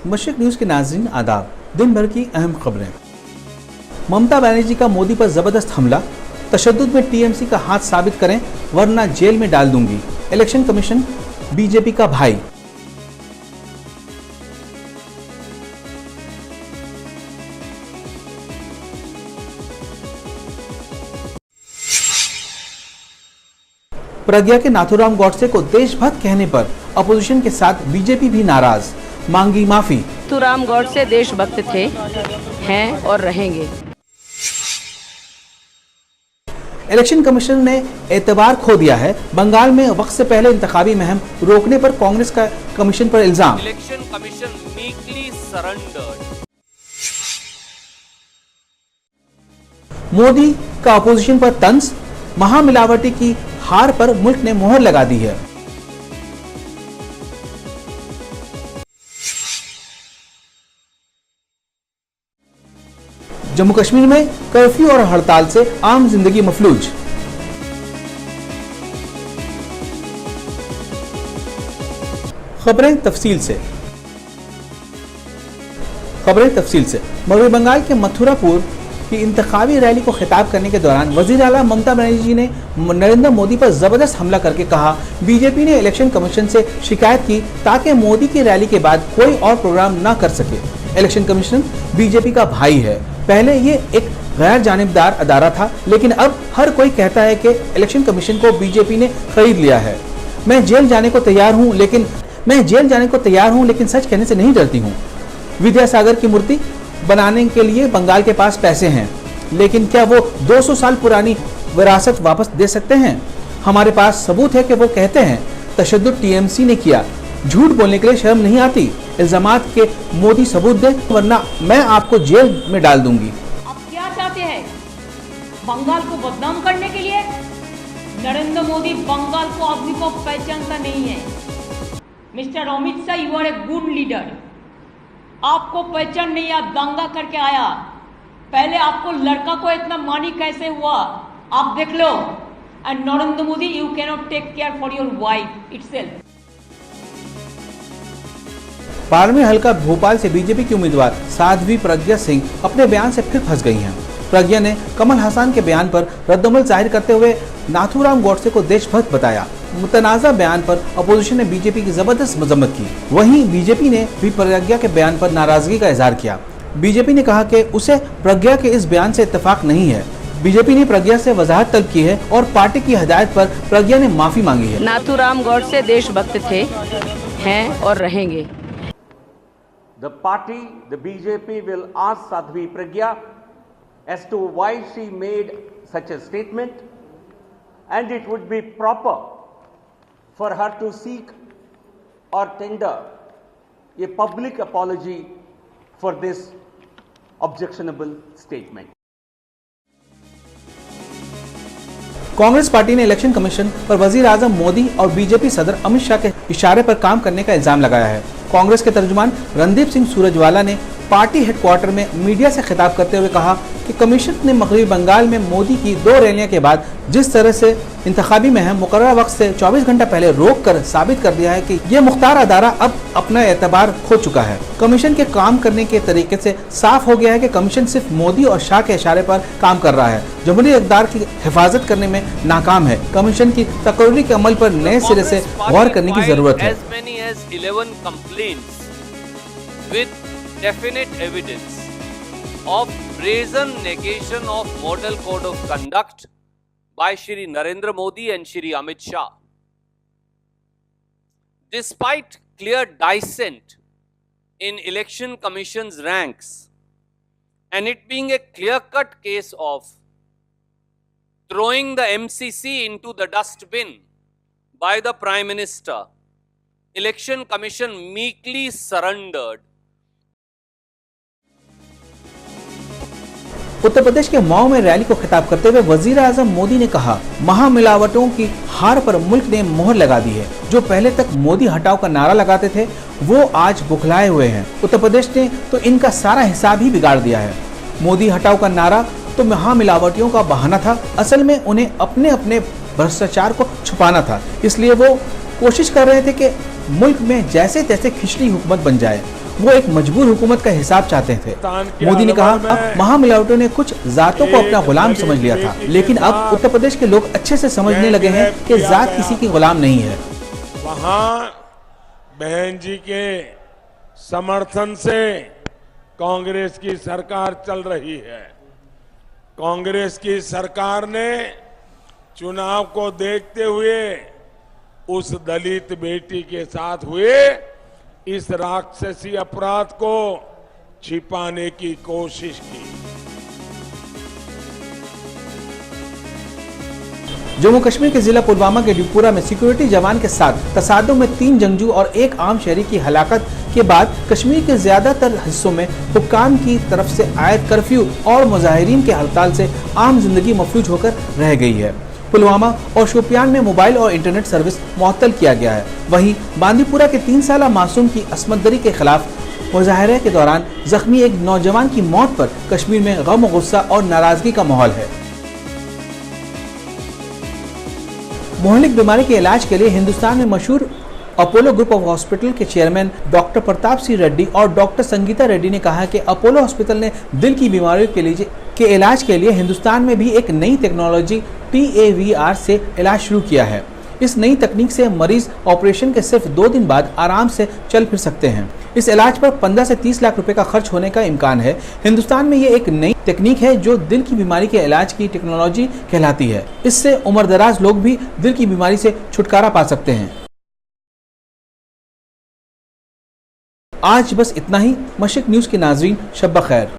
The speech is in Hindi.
मशरिक न्यूज के नाज़रीन आदाब। दिन भर की अहम खबरें। ममता बनर्जी का मोदी पर जबरदस्त हमला, तशद्दुद में टीएमसी का हाथ साबित करें वरना जेल में डाल दूंगी, इलेक्शन कमीशन बीजेपी का भाई। प्रज्ञा के नाथूराम गॉडसे को देशभक्त कहने पर अपोजिशन के साथ बीजेपी भी नाराज, मांगी माफी। नाथूराम गॉडसे देशभक्त थे, हैं और रहेंगे। इलेक्शन कमीशन ने एतबार खो दिया है, बंगाल में वक्त से पहले इंतखाबी मुहिम रोकने पर कांग्रेस का कमीशन पर इल्जाम। Election commission meekly surrendered. Modi का अपोजिशन पर तंज, महामिलावटी की हार पर मुल्क ने मोहर लगा दी है। जम्मू कश्मीर में कर्फ्यू और हड़ताल से आम जिंदगी मफलूज। खबरें तफसील से। मगरबी बंगाल के मथुरापुर की इंतखाबी रैली को खिताब करने के दौरान वजीर आला ममता बनर्जी ने नरेंद्र मोदी पर जबरदस्त हमला करके कहा, बीजेपी ने इलेक्शन कमीशन से शिकायत की ताकि मोदी की रैली के बाद कोई और प्रोग्राम न कर सके। इलेक्शन कमीशन बीजेपी का भाई है। पहले ये एक गैर जानिबदार अदारा था, लेकिन अब हर कोई कहता है कि इलेक्शन कमीशन को बीजेपी ने खरीद लिया है। मैं जेल जाने को तैयार हूं, लेकिन सच कहने से नहीं डरती हूं। विद्यासागर की मूर्ति बनाने के लिए बंगाल के पास पैसे हैं, लेकिन क्या वो 200 साल पुरानी विरासत वापस दे सकते हैं? हमारे पास सबूत है कि वो कहते हैं तशद्दुद टीएमसी ने किया। झूठ बोलने के लिए शर्म नहीं आती? इल्जामात के मोदी सबूत दें वरना मैं आपको जेल में डाल दूंगी। आप क्या चाहते हैं? बंगाल को बदनाम करने के लिए? नरेंद्र मोदी बंगाल को आदमी को पहचानता नहीं है। Mister Amit Shah, you are a good leader. आपको पहचान नहीं, आप दंगा करके आया। पहले आपको लड़का को इतना मानी कैसे हुआ आप देख लो। And Narendra Modi, you can not take care for your wife itself. Parliament हल्का भोपाल से बीजेपी की उम्मीदवार साध्वी प्रज्ञा सिंह अपने बयान से फिर फंस गई हैं। प्रज्ञा ने कमल हसन के बयान पर रद्दमल जाहिर करते हुए नाथूराम गॉडसे को देशभक्त बताया। मुतनाज़ा बयान पर अपोजिशन ने बीजेपी की जबरदस्त मजम्मत की। वहीं बीजेपी ने भी प्रज्ञा के बयान पर नाराजगी का इजहार किया। बीजेपी ने कहा कि उसे प्रज्ञा के इस बयान से इत्तेफाक नहीं है। बीजेपी ने प्रज्ञा से वजाहत तलब की है और पार्टी की हिदायत पर प्रज्ञा ने माफी मांगी है। नाथूराम गॉडसे देशभक्त थे, हैं और रहेंगे। The party, the BJP will ask Sadhvi Pragya as to why she made such a statement, and it would be proper for her to seek or tender a public apology for this objectionable statement. Congress party ने इलेक्शन कमीशन पर वजीर आजम मोदी और बीजेपी सदर अमित शाह के इशारे पर काम करने का इल्जाम लगाया है। कांग्रेस के तर्जुमान रणदीप सिंह सूरजवाला ने पार्टी हेडक्वार्टर में मीडिया से खिताब करते हुए कहा कि कमीशन ने मगरबी बंगाल में मोदी की 2 रैलियों के बाद जिस तरह से इंतखाबी मुहिम मुकर्रर वक्त से 24 घंटा पहले रोक कर साबित कर दिया है कि ये मुख्तार अदारा अब अपना एतबार खो चुका है। कमीशन के काम करने के तरीके से साफ हो गया है कि कमीशन सिर्फ मोदी और शाह के इशारे पर काम कर रहा है, जमहूरी इक़्तिदार की हिफाजत करने में नाकाम है। कमीशन की तकर्री के अमल पर नए सिरे से गौर करने की जरूरत है। Definite evidence of brazen negation of model code of conduct by Shri Narendra Modi and Shri Amit Shah. Despite clear dissent in Election Commission's ranks and it being a clear-cut case of throwing the MCC into the dustbin by the Prime Minister, Election Commission meekly surrendered. Uttar Pradesh के मऊ में रैली को खिताब करते हुए वजीर आजम मोदी ने कहा, महामिलावटों की हार पर मुल्क ने मोहर लगा दी है। जो पहले तक मोदी हटाओ का नारा लगाते थे वो आज बुखलाए हुए हैं। उत्तर प्रदेश ने तो इनका सारा हिसाब ही बिगाड़ दिया है। मोदी हटाओ का नारा तो महामिलावटियों का बहाना था। असल में उन्हें अपने अपने भ्रष्टाचार को छुपाना था। इसलिए वो कोशिश कर रहे थे कि मुल्क में जैसे तैसे खिचड़ी हुकूमत बन जाए। वो एक मजबूर हुकूमत का हिसाब चाहते थे। मोदी ने कहा अब महामिलावटों ने कुछ जातों को अपना गुलाम समझ लिया था, लेकिन अब उत्तर प्रदेश के लोग अच्छे से समझने लगे हैं कि जात किसी की गुलाम नहीं है। वहां बहन जी के समर्थन से कांग्रेस की सरकार चल रही है। कांग्रेस की सरकार ने चुनाव को देखते हुए उस दलित बेटी के साथ हुए इस राक्षसी अपराध को छिपाने की कोशिश की। जम्मू कश्मीर के जिला पुलवामा के डिपुरा में सिक्योरिटी जवान के साथ तसादुम में 3 जंगजू और 1 आम शहरी की हलाकत के बाद कश्मीर के ज्यादातर हिस्सों में हुक्काम की तरफ से आयत कर्फ्यू और मुजाहिरीन के हड़ताल से आम जिंदगी मफलूज होकर रह गई है। पुलवामा और शोपियान में मोबाइल और इंटरनेट सर्विस मुअत्तल किया गया है। वहीं बांदीपुरा के 3 साला मासूम की असमत दरी के खिलाफ मुजाहरे के दौरान जख्मी एक नौजवान की मौत पर कश्मीर में गम, गुस्सा और नाराजगी का माहौल है। मोहलिक बीमारी के इलाज के लिए हिंदुस्तान में मशहूर अपोलो ग्रुप ऑफ हॉस्पिटल के चेयरमैन डॉक्टर प्रताप सिंह रेड्डी और डॉक्टर संगीता रेड्डी ने कहा कि अपोलो हॉस्पिटल ने दिल की बीमारियों के इलाज के लिए हिंदुस्तान में भी एक नई टेक्नोलॉजी TAVR से इलाज शुरू किया है। इस नई तकनीक से मरीज ऑपरेशन के सिर्फ 2 दिन बाद आराम से चल फिर सकते हैं। इस इलाज पर 15 से 30 लाख रुपए का खर्च होने का इम्कान है। हिंदुस्तान में ये एक नई तकनीक है जो दिल की बीमारी के इलाज की टेक्नोलॉजी कहलाती है। इससे उम्रदराज लोग भी दिल की बीमारी से छुटकारा पा सकते हैं। आज बस इतना ही। मशरिक न्यूज के नाजरीन, शब बखैर।